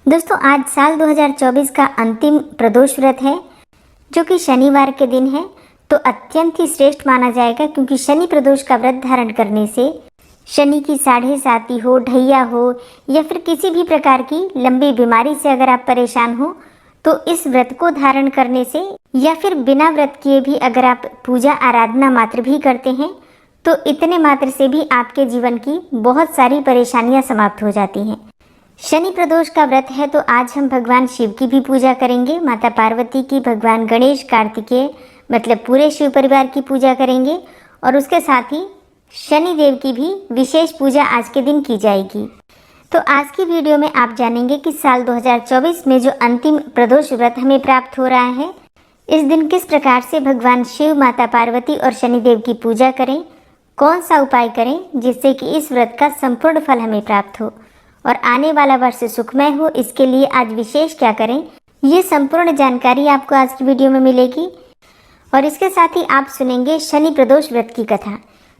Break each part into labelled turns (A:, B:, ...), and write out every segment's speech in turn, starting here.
A: दोस्तों आज साल 2024 का अंतिम प्रदोष व्रत है जो कि शनिवार के दिन है। तो अत्यंत ही श्रेष्ठ माना जाएगा क्योंकि शनि प्रदोष का व्रत धारण करने से शनि की साढ़े साती हो, ढैया हो या फिर किसी भी प्रकार की लंबी बीमारी से अगर आप परेशान हो तो इस व्रत को धारण करने से या फिर बिना व्रत किए भी अगर आप पूजा आराधना मात्र भी करते हैं तो इतने मात्र से भी आपके जीवन की बहुत सारी परेशानियां समाप्त हो जाती हैं। शनि प्रदोष का व्रत है तो आज हम भगवान शिव की भी पूजा करेंगे, माता पार्वती की, भगवान गणेश, कार्तिकेय मतलब पूरे शिव परिवार की पूजा करेंगे और उसके साथ ही शनि देव की भी विशेष पूजा आज के दिन की जाएगी। तो आज की वीडियो में आप जानेंगे कि साल 2024 में जो अंतिम प्रदोष व्रत हमें प्राप्त हो रहा है, इस दिन किस प्रकार से भगवान शिव, माता पार्वती और शनिदेव की पूजा करें, कौन सा उपाय करें जिससे कि इस व्रत का संपूर्ण फल हमें प्राप्त हो और आने वाला वर्ष सुखमय हो। इसके लिए आज विशेष क्या करें, ये संपूर्ण जानकारी आपको आज की वीडियो में मिलेगी और इसके साथ ही आप सुनेंगे शनि प्रदोष व्रत की कथा।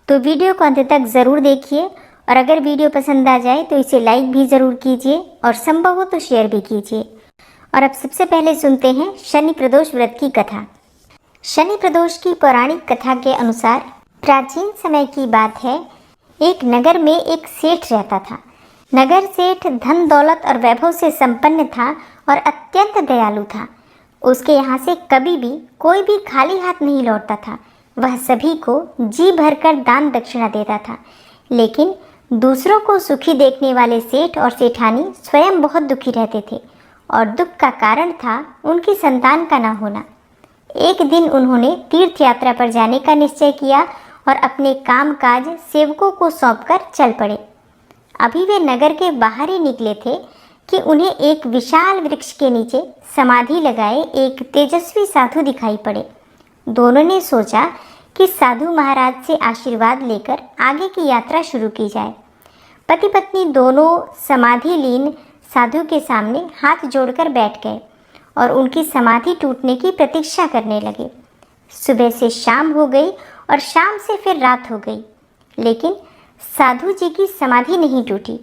A: तो वीडियो को अंत तक ज़रूर देखिए और अगर वीडियो पसंद आ जाए तो इसे लाइक भी ज़रूर कीजिए और संभव हो तो शेयर भी कीजिए। और अब सबसे पहले सुनते हैं शनि प्रदोष व्रत की कथा। शनि प्रदोष की पौराणिक कथा के अनुसार प्राचीन समय की बात है, एक नगर में एक सेठ रहता था। नगर सेठ धन दौलत और वैभव से संपन्न था और अत्यंत दयालु था। उसके यहाँ से कभी भी कोई भी खाली हाथ नहीं लौटता था। वह सभी को जी भरकर दान दक्षिणा देता था, लेकिन दूसरों को सुखी देखने वाले सेठ और सेठानी स्वयं बहुत दुखी रहते थे और दुख का कारण था उनकी संतान का ना होना। एक दिन उन्होंने तीर्थ यात्रा पर जाने का निश्चय किया और अपने काम काज सेवकों को सौंपकर चल पड़े। अभी वे नगर के बाहर ही निकले थे कि उन्हें एक विशाल वृक्ष के नीचे समाधि लगाए एक तेजस्वी साधु दिखाई पड़े। दोनों ने सोचा कि साधु महाराज से आशीर्वाद लेकर आगे की यात्रा शुरू की जाए। पति पत्नी दोनों समाधि लीन साधु के सामने हाथ जोड़कर बैठ गए और उनकी समाधि टूटने की प्रतीक्षा करने लगे। सुबह से शाम हो गई और शाम से फिर रात हो गई, लेकिन साधु जी की समाधि नहीं टूटी।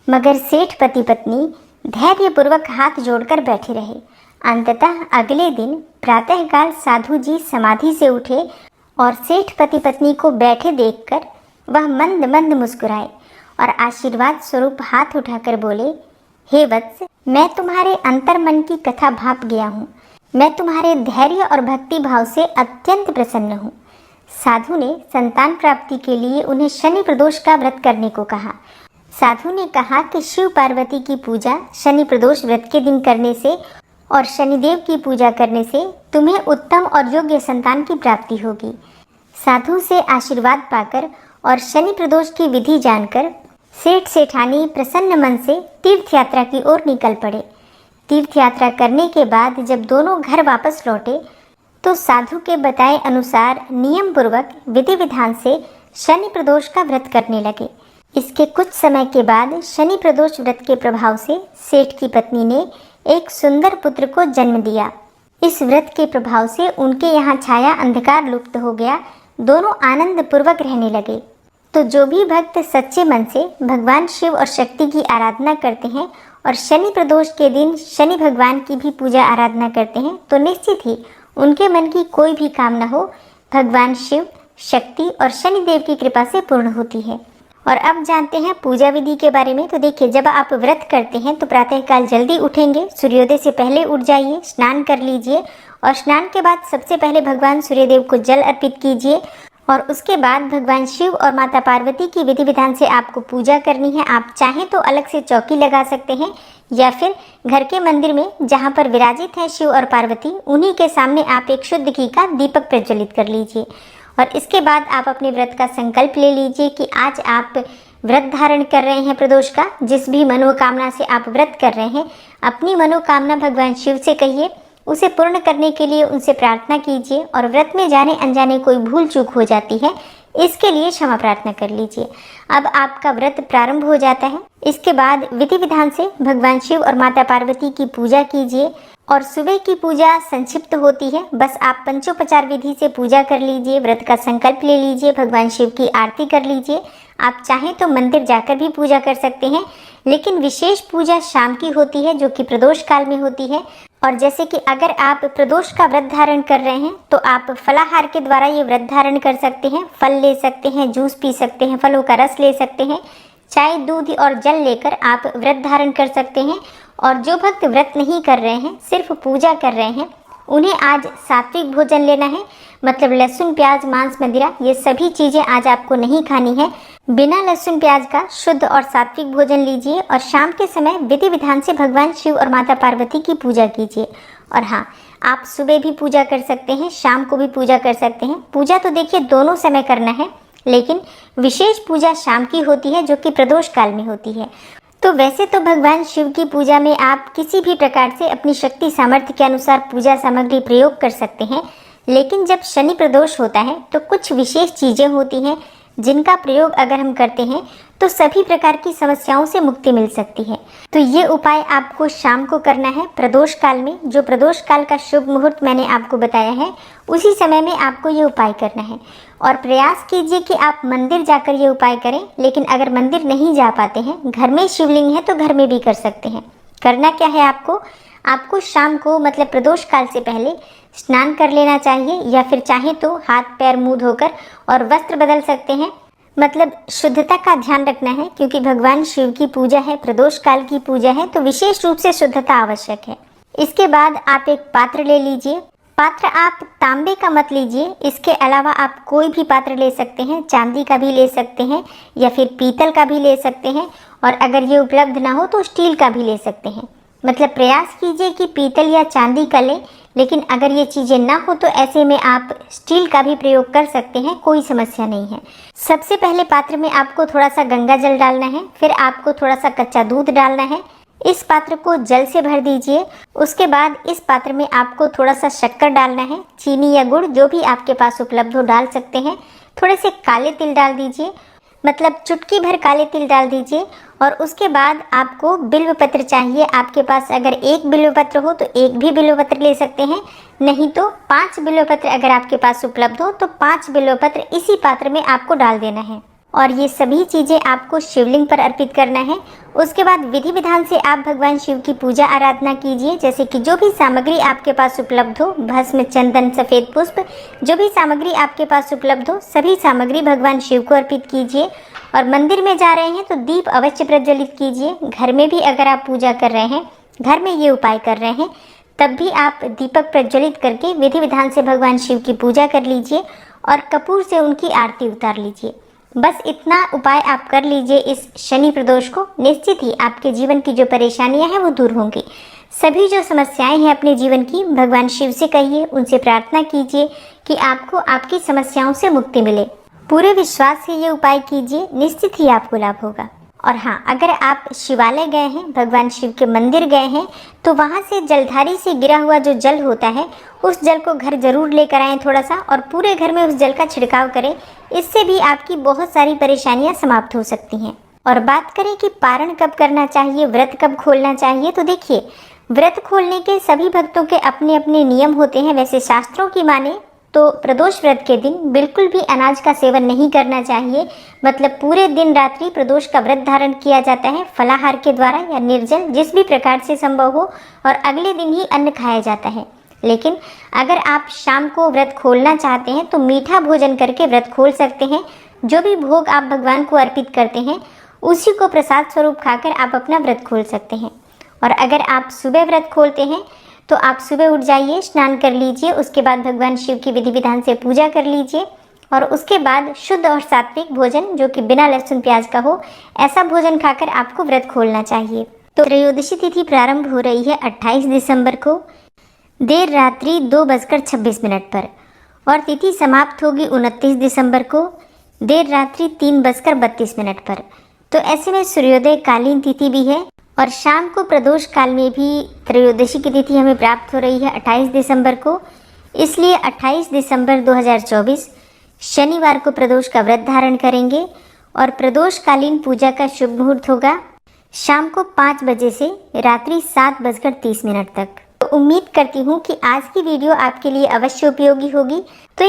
A: मगर सेठ पति पत्नी धैर्यपूर्वक हाथ जोड़कर बैठे रहे। अंततः अगले दिन प्रातःकाल साधु जी समाधि से उठे और सेठ पति पत्नी को बैठे देखकर वह मंद मंद मुस्कुराए और आशीर्वाद स्वरूप हाथ उठाकर बोले, हे वत्स, मैं तुम्हारे अंतर्मन की कथा भाप गया हूँ। मैं तुम्हारे धैर्य और भक्ति भाव से अत्यंत प्रसन्न हूँ। साधु ने संतान प्राप्ति के लिए उन्हें शनि प्रदोष का व्रत करने को कहा। साधु ने कहा कि शिव पार्वती की पूजा शनि प्रदोष व्रत के दिन करने से और शनिदेव की पूजा करने से तुम्हें उत्तम और योग्य संतान की प्राप्ति होगी। साधु से आशीर्वाद पाकर और शनि प्रदोष की विधि जानकर सेठ सेठानी प्रसन्न मन से तीर्थ यात्रा की ओर निकल पड़े। तीर्थ यात्रा करने के बाद जब दोनों घर वापस लौटे तो साधु के बताए अनुसार नियम पूर्वक विधि विधान से शनि प्रदोष का व्रत करने लगे। इसके कुछ समय के बाद शनि प्रदोष व्रत के प्रभाव से सेठ की पत्नी ने एक सुंदर पुत्र को जन्म दिया। इस व्रत के प्रभाव से उनके यहाँ छाया अंधकार लुप्त हो गया। दोनों आनंद पूर्वक रहने लगे। तो जो भी भक्त सच्चे मन से भगवान शिव और शक्ति की आराधना करते हैं और शनि प्रदोष के दिन शनि भगवान की भी पूजा आराधना करते हैं तो निश्चित ही उनके मन की कोई भी कामना हो भगवान शिव, शक्ति और शनिदेव की कृपा से पूर्ण होती है। और अब जानते हैं पूजा विधि के बारे में। तो देखिए, जब आप व्रत करते हैं तो प्रातःकाल जल्दी उठेंगे, सूर्योदय से पहले उठ जाइए, स्नान कर लीजिए और स्नान के बाद सबसे पहले भगवान सूर्यदेव को जल अर्पित कीजिए और उसके बाद भगवान शिव और माता पार्वती की विधि विधान से आपको पूजा करनी है। आप चाहें तो अलग से चौकी लगा सकते हैं या फिर घर के मंदिर में जहाँ पर विराजित है शिव और पार्वती, उन्हीं के सामने आप एक शुद्ध घी का दीपक प्रज्वलित कर लीजिए और इसके बाद आप अपने व्रत का संकल्प ले लीजिए कि आज आप व्रत धारण कर रहे हैं प्रदोष का। जिस भी मनोकामना से आप व्रत कर रहे हैं, अपनी मनोकामना भगवान शिव से कहिए, उसे पूर्ण करने के लिए उनसे प्रार्थना कीजिए और व्रत में जाने अनजाने कोई भूल चूक हो जाती है, इसके लिए क्षमा प्रार्थना कर लीजिए। अब आपका व्रत प्रारंभ हो जाता है। इसके बाद विधि विधान से भगवान शिव और माता पार्वती की पूजा कीजिए और सुबह की पूजा संक्षिप्त होती है। बस आप पंचोपचार विधि से पूजा कर लीजिए, व्रत का संकल्प ले लीजिए, भगवान शिव की आरती कर लीजिए। आप चाहें तो मंदिर जाकर भी पूजा कर सकते हैं, लेकिन विशेष पूजा शाम की होती है जो कि प्रदोष काल में होती है। और जैसे कि अगर आप प्रदोष का व्रत धारण कर रहे हैं तो आप फलाहार के द्वारा ये व्रत धारण कर सकते हैं। फल ले सकते हैं, जूस पी सकते हैं, फलों का रस ले सकते हैं, चाय, दूध और जल लेकर आप व्रत धारण कर सकते हैं। और जो भक्त व्रत नहीं कर रहे हैं, सिर्फ पूजा कर रहे हैं, उन्हें आज सात्विक भोजन लेना है। मतलब लहसुन, प्याज, मांस, मदिरा, ये सभी चीज़ें आज आपको नहीं खानी है। बिना लहसुन प्याज का शुद्ध और सात्विक भोजन लीजिए और शाम के समय विधि विधान से भगवान शिव और माता पार्वती की पूजा कीजिए। और हाँ, आप सुबह भी पूजा कर सकते हैं, शाम को भी पूजा कर सकते हैं। पूजा तो देखिए दोनों समय करना है, लेकिन विशेष पूजा शाम की होती है जो कि प्रदोष काल में होती है। तो वैसे तो भगवान शिव की पूजा में आप किसी भी प्रकार से अपनी शक्ति सामर्थ्य के अनुसार पूजा सामग्री प्रयोग कर सकते हैं, लेकिन जब शनि प्रदोष होता है तो कुछ विशेष चीज़ें होती हैं जिनका प्रयोग अगर हम करते हैं तो सभी प्रकार की समस्याओं से मुक्ति मिल सकती है। तो ये उपाय आपको शाम को करना है प्रदोष काल में। जो प्रदोष काल का शुभ मुहूर्त मैंने आपको बताया है, उसी समय में आपको ये उपाय करना है। और प्रयास कीजिए कि आप मंदिर जाकर ये उपाय करें, लेकिन अगर मंदिर नहीं जा पाते हैं, घर में शिवलिंग है तो घर में भी कर सकते हैं। करना क्या है आपको शाम को मतलब प्रदोष काल से पहले स्नान कर लेना चाहिए, या फिर चाहे तो हाथ पैर मुंह धोकर और वस्त्र बदल सकते हैं। मतलब शुद्धता का ध्यान रखना है, क्योंकि भगवान शिव की पूजा है, प्रदोष काल की पूजा है, तो विशेष रूप से शुद्धता आवश्यक है। इसके बाद आप एक पात्र ले लीजिए। पात्र आप तांबे का मत लीजिए, इसके अलावा आप कोई भी पात्र ले सकते हैं, चांदी का भी ले सकते हैं या फिर पीतल का भी ले सकते हैं, और अगर ये उपलब्ध ना हो तो स्टील का भी ले सकते हैं। मतलब प्रयास कीजिए कि पीतल या चांदी का लें, लेकिन अगर ये चीज़ें ना हो तो ऐसे में आप स्टील का भी प्रयोग कर सकते हैं, कोई समस्या नहीं है। सबसे पहले पात्र में आपको थोड़ा सा गंगा जल डालना है, फिर आपको थोड़ा सा कच्चा दूध डालना है। इस पात्र को जल से भर दीजिए। उसके बाद इस पात्र में आपको थोड़ा सा शक्कर डालना है, चीनी या गुड़ जो भी आपके पास उपलब्ध हो डाल सकते हैं। थोड़े से काले तिल डाल दीजिए, मतलब चुटकी भर काले तिल डाल दीजिए। और उसके बाद आपको बिल्व पत्र चाहिए। आपके पास अगर एक बिल्व पत्र हो तो एक भी बिल्व पत्र ले सकते हैं, नहीं तो 5 बिल्व पत्र अगर आपके पास उपलब्ध हो तो 5 बिल्व पत्र इसी पात्र में आपको डाल देना है। और ये सभी चीज़ें आपको शिवलिंग पर अर्पित करना है। उसके बाद विधि विधान से आप भगवान शिव की पूजा आराधना कीजिए। जैसे कि जो भी सामग्री आपके पास उपलब्ध हो, भस्म, चंदन, सफ़ेद पुष्प, जो भी सामग्री आपके पास उपलब्ध हो, सभी सामग्री भगवान शिव को अर्पित कीजिए। और मंदिर में जा रहे हैं तो दीप अवश्य प्रज्वलित कीजिए। घर में भी अगर आप पूजा कर रहे हैं, घर में ये उपाय कर रहे हैं, तब भी आप दीपक प्रज्वलित करके विधि विधान से भगवान शिव की पूजा कर लीजिए और कपूर से उनकी आरती उतार लीजिए। बस इतना उपाय आप कर लीजिए इस शनि प्रदोष को, निश्चित ही आपके जीवन की जो परेशानियां हैं वो दूर होंगी। सभी जो समस्याएं हैं अपने जीवन की, भगवान शिव से कहिए, उनसे प्रार्थना कीजिए कि आपको आपकी समस्याओं से मुक्ति मिले। पूरे विश्वास से ये उपाय कीजिए, निश्चित ही आपको लाभ होगा। और हाँ, अगर आप शिवालय गए हैं, भगवान शिव के मंदिर गए हैं, तो वहाँ से जलधारी से गिरा हुआ जो जल होता है, उस जल को घर जरूर लेकर आएँ थोड़ा सा, और पूरे घर में उस जल का छिड़काव करें। इससे भी आपकी बहुत सारी परेशानियाँ समाप्त हो सकती हैं। और बात करें कि पारण कब करना चाहिए, व्रत कब खोलना चाहिए, तो देखिए, व्रत खोलने के सभी भक्तों के अपने अपने नियम होते हैं। वैसे शास्त्रों की माने तो प्रदोष व्रत के दिन बिल्कुल भी अनाज का सेवन नहीं करना चाहिए। मतलब पूरे दिन रात्रि प्रदोष का व्रत धारण किया जाता है फलाहार के द्वारा या निर्जल, जिस भी प्रकार से संभव हो, और अगले दिन ही अन्न खाया जाता है। लेकिन अगर आप शाम को व्रत खोलना चाहते हैं तो मीठा भोजन करके व्रत खोल सकते हैं। जो भी भोग आप भगवान को अर्पित करते हैं, उसी को प्रसाद स्वरूप खाकर आप अपना व्रत खोल सकते हैं। और अगर आप सुबह व्रत खोलते हैं तो आप सुबह उठ जाइए, स्नान कर लीजिए, उसके बाद भगवान शिव की विधि विधान से पूजा कर लीजिए, और उसके बाद शुद्ध और सात्विक भोजन जो कि बिना लहसुन प्याज का हो, ऐसा भोजन खाकर आपको व्रत खोलना चाहिए। तो त्रयोदशी तिथि प्रारंभ हो रही है 28 दिसंबर को देर रात्रि 2:26 पर, और तिथि समाप्त होगी 29 दिसंबर को देर रात्रि 3:32 पर। तो ऐसे में सूर्योदय कालीन तिथि भी है, और शाम को प्रदोष काल में भी त्रयोदशी की तिथि हमें प्राप्त हो रही है 28 दिसंबर को। इसलिए 28 दिसंबर 2024 शनिवार को प्रदोष का व्रत धारण करेंगे, और प्रदोषकालीन पूजा का शुभ मुहूर्त होगा शाम को 5 बजे से रात्रि 7:30 तक। तो उम्मीद करती हूँ कि आज की वीडियो आपके लिए अवश्य उपयोगी होगी। तो